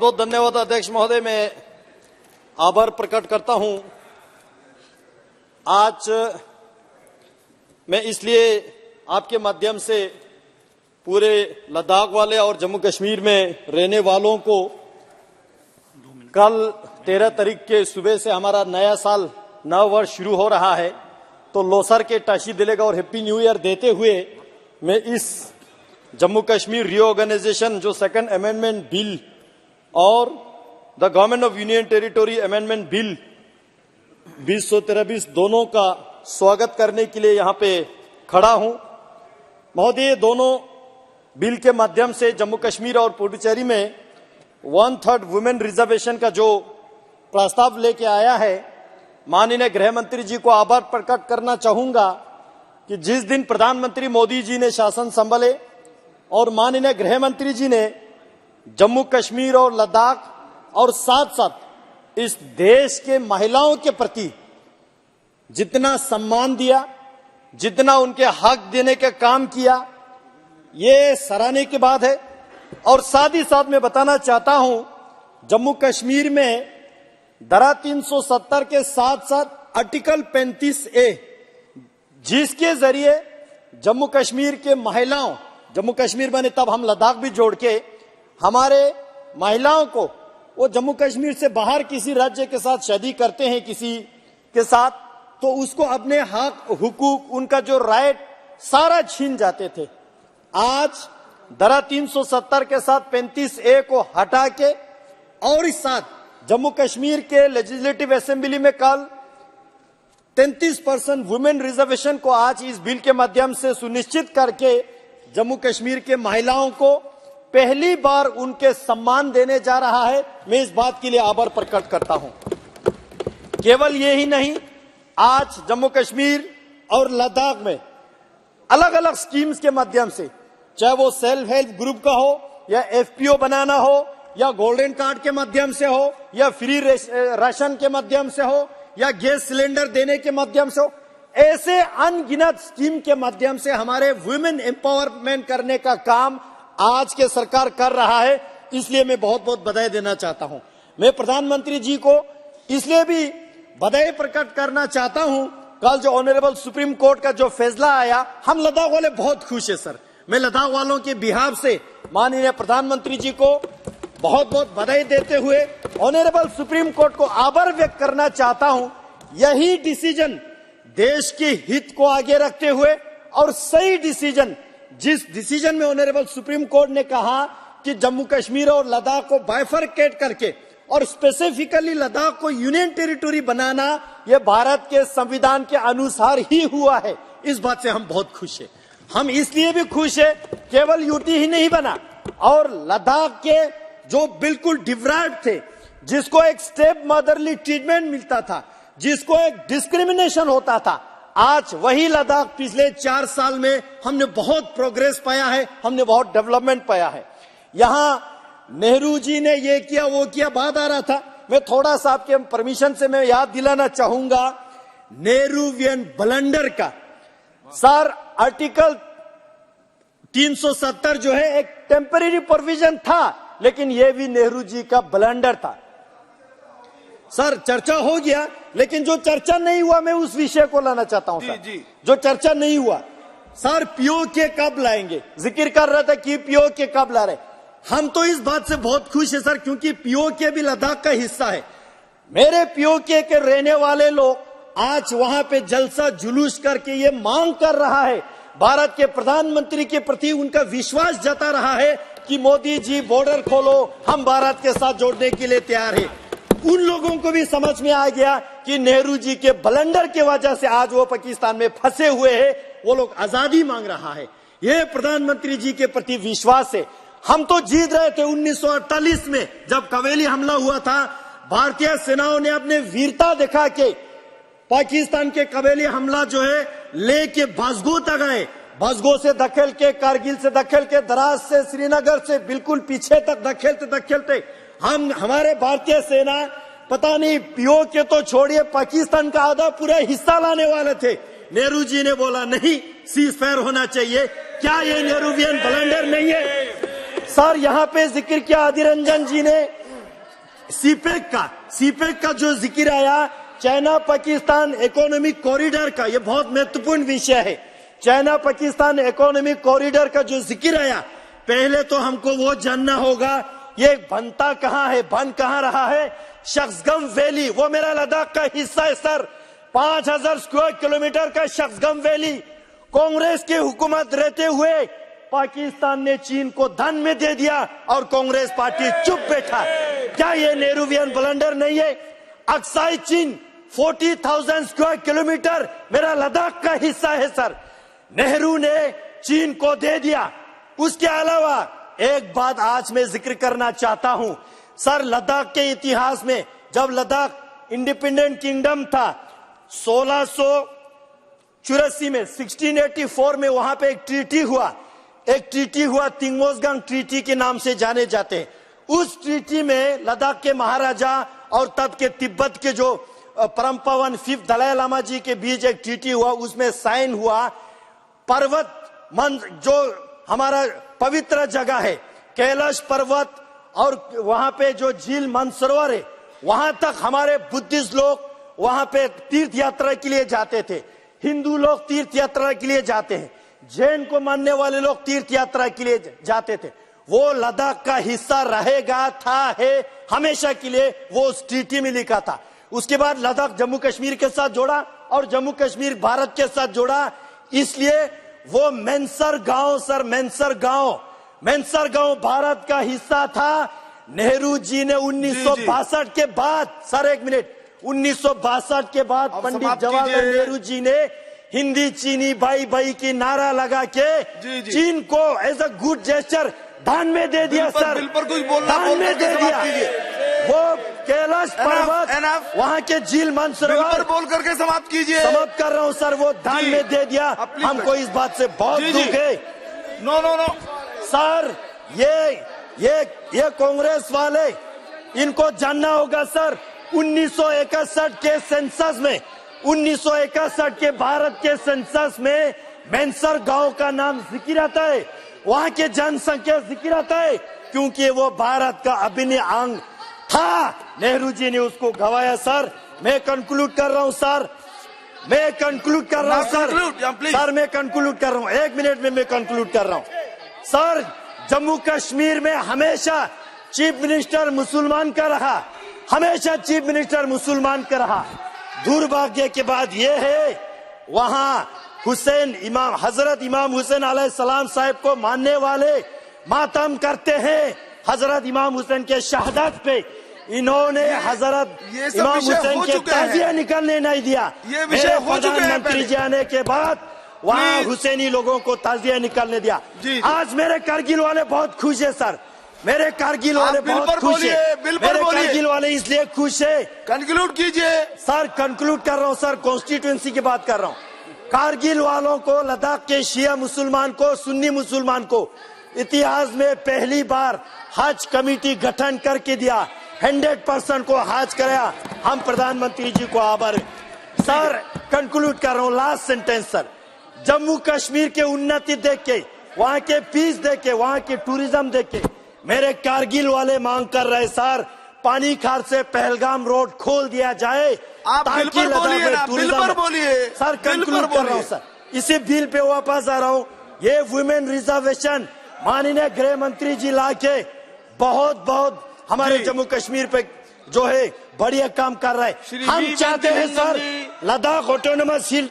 बहुत धन्यवाद अध्यक्ष महोदय। मैं आभार प्रकट करता हूं। आज मैं इसलिए आपके माध्यम से पूरे लद्दाख वाले और जम्मू कश्मीर में रहने वालों को कल 13 तारीख के सुबह से हमारा नया साल नव वर्ष शुरू हो रहा है, तो लोसर के टाशी दिलेगा और हैप्पी न्यू ईयर देते हुए मैं इस जम्मू कश्मीर रीऑर्गेनाइजेशन जो सेकंड अमेंडमेंट बिल और the government of union territory amendment bill 2023 दोनों का स्वागत करने के लिए यहाँ पे खड़ा हूं। महोदय, दोनों बिल के माध्यम से जम्मू कश्मीर और पुडुचेरी में 1/3 वुमेन रिजर्वेशन का जो प्रस्ताव लेके आया है, माननीय गृह मंत्री जी को आभार प्रकट करना चाहूंगा कि जिस दिन प्रधानमंत्री मोदी जी ने शासन संभाले और माननीय गृह मंत्री जी ने जम्मू कश्मीर और लद्दाख और साथ साथ इस देश के महिलाओं के प्रति जितना सम्मान दिया, जितना उनके हक देने का काम किया, ये सराहनीय की बात है। और साथ ही साथ मैं बताना चाहता हूं, जम्मू कश्मीर में धारा 370 के साथ साथ आर्टिकल 35A, जिसके जरिए जम्मू कश्मीर के महिलाओं, जम्मू कश्मीर बने तब हम लद्दाख भी जोड़ के हमारे महिलाओं को वो जम्मू कश्मीर से बाहर किसी राज्य के साथ शादी करते हैं किसी के साथ, तो उसको अपने हक हुकूक उनका जो राइट सारा छीन जाते थे। आज धारा 370 के साथ 35A को हटा के और इस साथ जम्मू कश्मीर के लेजिस्लेटिव असेंबली में कल 33% वुमेन रिजर्वेशन को आज इस बिल के माध्यम से सुनिश्चित करके जम्मू कश्मीर के महिलाओं को पहली बार उनके सम्मान देने जा रहा है। मैं इस बात के लिए आभार प्रकट करता हूं। केवल ये ही नहीं, आज जम्मू कश्मीर और लद्दाख में अलग अलग स्कीम्स के माध्यम से, चाहे वो सेल्फ हेल्प ग्रुप का हो या FPO बनाना हो या गोल्डन कार्ड के माध्यम से हो या फ्री राशन के माध्यम से हो या गैस सिलेंडर देने के माध्यम से हो, ऐसे अनगिनत स्कीम के माध्यम से हमारे वुमेन एम्पावरमेंट करने का काम आज के सरकार कर रहा है। इसलिए मैं बहुत बहुत बधाई देना चाहता हूं। मैं प्रधानमंत्री जी को इसलिए भी बधाई प्रकट करना चाहता हूं, कल जो ऑनरेबल सुप्रीम कोर्ट का जो फैसला आया, हम लद्दाख वाले बहुत खुश है सर। मैं लद्दाख वालों के बिहाफ से माननीय प्रधानमंत्री जी को बहुत बहुत बधाई देते हुए ऑनरेबल सुप्रीम कोर्ट को आभार व्यक्त करना चाहता हूं। यही डिसीजन देश के हित को आगे रखते हुए और सही डिसीजन, जिस डिसीजन में ऑनरेबल सुप्रीम कोर्ट ने कहा कि जम्मू कश्मीर और लद्दाख को बाइफरकेट करके और स्पेसिफिकली लद्दाख को यूनियन टेरिटोरी बनाना, यह भारत के संविधान के अनुसार ही हुआ है। इस बात से हम बहुत खुश हैं। हम इसलिए भी खुश है, केवल यूटी ही नहीं बना और लद्दाख के जो बिल्कुल डिप्राइव्ड थे, जिसको एक स्टेप मदरली ट्रीटमेंट मिलता था, जिसको एक डिस्क्रिमिनेशन होता था, आज वही लद्दाख पिछले 4 साल में हमने बहुत प्रोग्रेस पाया है, हमने बहुत डेवलपमेंट पाया है। यहां नेहरू जी ने ये किया वो किया बात आ रहा था। मैं थोड़ा सा आपके परमिशन से मैं याद दिलाना चाहूंगा नेहरूवियन ब्लंडर का। सर, आर्टिकल 370 जो है एक टेम्परेरी प्रोविजन था, लेकिन यह भी नेहरू जी का ब्लंडर था। सर, चर्चा हो गया, लेकिन जो चर्चा नहीं हुआ मैं उस विषय को लाना चाहता हूं। सर, जो चर्चा नहीं हुआ, सर POK कब लाएंगे? जिक्र कर रहा था कि POK कब ला रहे। हम तो इस बात से बहुत खुश है सर, क्योंकि POK भी लद्दाख का हिस्सा है। मेरे POK के रहने वाले लोग आज वहां पे जलसा जुलूस करके ये मांग कर रहा है, भारत के प्रधानमंत्री के प्रति उनका विश्वास जता रहा है कि मोदी जी बॉर्डर खोलो, हम भारत के साथ जोड़ने के लिए तैयार है। उन लोगों को भी समझ में आ गया कि नेहरू जी के ब्लंडर की वजह से आज वो पाकिस्तान में फंसे हुए हैं, वो लोग आजादी मांग रहा है। ये प्रधानमंत्री जी के प्रति विश्वास है। हम तो जीत रहे थे 1948 में, जब कवेली हमला हुआ था, भारतीय सेनाओं ने अपने वीरता दिखा के पाकिस्तान के कवेली हमला जो है लेके बसगो तक आए, बसगो से धकेल के, कारगिल से धकेल के, द्रास से, श्रीनगर से बिल्कुल पीछे तक धकेलते हमारे भारतीय सेना पता नहीं POK तो छोड़िए पाकिस्तान का आधा पूरा हिस्सा लाने वाले थे। नेहरू जी ने बोला नहीं, सीज फायर होना चाहिए। क्या ये नेहरूवियन ब्लंडर नहीं है? सर, यहाँ पे जिक्र किया आदिर रंजन जी ने सीपेक का जो जिक्र आया, चाइना पाकिस्तान इकोनॉमिक कॉरिडोर का, ये बहुत महत्वपूर्ण विषय है। चाइना पाकिस्तान इकोनॉमिक कॉरिडोर का जो जिक्र आया, पहले तो हमको वो जानना होगा ये बनता कहाँ है, बन कहाँ रहा है। शख्सगम वैली वो मेरा लद्दाख का हिस्सा है सर। 5000 स्क्वायर किलोमीटर का शख्सगम वैली कांग्रेस की हुकूमत रहते हुए पाकिस्तान ने चीन को धन में दे दिया और कांग्रेस पार्टी चुप बैठा। क्या ये नेहरूवियन ब्लंडर नहीं है? अक्साई चीन 40,000 स्क्वायर किलोमीटर मेरा लद्दाख का हिस्सा है सर। नेहरू ने चीन को दे दिया। उसके अलावा एक बात आज मैं जिक्र करना चाहता हूं सर, लद्दाख के इतिहास में जब लद्दाख इंडिपेंडेंट किंगडम था 1684 में 1684 में वहां पे एक ट्रीटी हुआ तिंगमोजगांग ट्रीटी के नाम से जाने जाते हैं। उस ट्रीटी में लद्दाख के महाराजा और तब के तिब्बत के जो परम पावन 5th दलाई लामा जी के बीच एक ट्रीटी हुआ, उसमें साइन हुआ पर्वत जो हमारा पवित्र जगह है कैलाश पर्वत और वहां पे जो झील मानसरोवर है, वहां तक हमारे बुद्धिस्ट लोग वहां पे तीर्थ यात्रा के लिए जाते थे। हिंदू लोग तीर्थ यात्रा के लिए जाते हैं, जैन को मानने वाले लोग तीर्थ यात्रा के लिए जाते थे। वो लद्दाख का हिस्सा रहेगा, है हमेशा के लिए, वो उस ट्रीटी में लिखा था। उसके बाद लद्दाख जम्मू कश्मीर के साथ जोड़ा और जम्मू कश्मीर भारत के साथ जोड़ा। इसलिए वो मैनसर गांव भारत का हिस्सा था। नेहरू जी ने 1962 के बाद, सर एक मिनट, 1962 के बाद पंडित जवाहरलाल नेहरू जी ने हिंदी चीनी भाई भाई की नारा लगा के चीन को एज अ गुड जेस्चर दान में दे दिया सर, दान में दे दिया। वो कैलाश पर्वत, वहाँ के झील मानसरोवर बोल करके समाप्त कीजिए। समाप्त कर रहा हूँ सर, वो दान में दे दिया। हमको इस बात से बहुत दुख है। नो सर, ये कांग्रेस वाले, इनको जानना होगा सर। 1961 के सेंसस में, 1961 के भारत के सेंसस में मैनसर गांव का नाम जिक्र आता है, वहां के जनसंख्या जिक्र आता है, क्योंकि वो भारत का अभिन्न अंग था। नेहरू जी ने उसको गवाया सर। मैं कंक्लूड कर रहा हूं सर, मैं कंक्लूड कर रहा हूं सर, मैं कंक्लूड कर रहा हूं, 1 मिनट में मैं कंक्लूड कर रहा हूं सर। जम्मू कश्मीर में हमेशा चीफ मिनिस्टर मुसलमान का रहा, हमेशा चीफ मिनिस्टर मुसलमान का रहा। दुर्भाग्य के बाद ये है, वहां हजरत इमाम हुसैन अलैहिस्सलाम साहब को मानने वाले मातम करते हैं हजरत इमाम हुसैन के शहादत पे। इन्होंने हजरत इमाम हुसैन के ताजिया निकलने नहीं दिया। मेरे प्रधानमंत्री जी आने के बाद वहाँ हुसैनी लोगों को ताजिया निकलने दिया। आज मेरे कारगिल वाले बहुत खुश है सर, मेरे कारगिल वाले बहुत खुश है, मेरे कारगिल वाले इसलिए खुश है। कंक्लूड कीजिए सर, कंक्लूड कर रहा हूँ सर, कॉन्स्टिट्यूएंसी की बात कर रहा हूँ। कारगिल वालों को, लद्दाख के शिया मुसलमान को, सुन्नी मुसलमान को इतिहास में पहली बार हज कमेटी गठन करके दिया, 100% को हज कराया। हम प्रधानमंत्री जी को आभार। सर कंक्लूड कर रहा हूँ, last sentence sir. Jammu Kashmir के उन्नति देख के, वहाँ के पीस देख के, वहाँ के टूरिज्म देख के मेरे कारगिल वाले मांग कर रहे सर, पानी खार से पहलगाम रोड खोल दिया जाए ताकि लद्दाख में बोलिए सर। कंक्लूड कर रहा हूँ सर, इसी बिल पे वापस आ रहा हूँ। ये वुमेन रिजर्वेशन माननीय गृह मंत्री जी लाके बहुत हमारे जम्मू कश्मीर पे जो है बढ़िया काम कर रहा है। हम चाहते हैं सर लद्दाख ऑटोनोमस हिल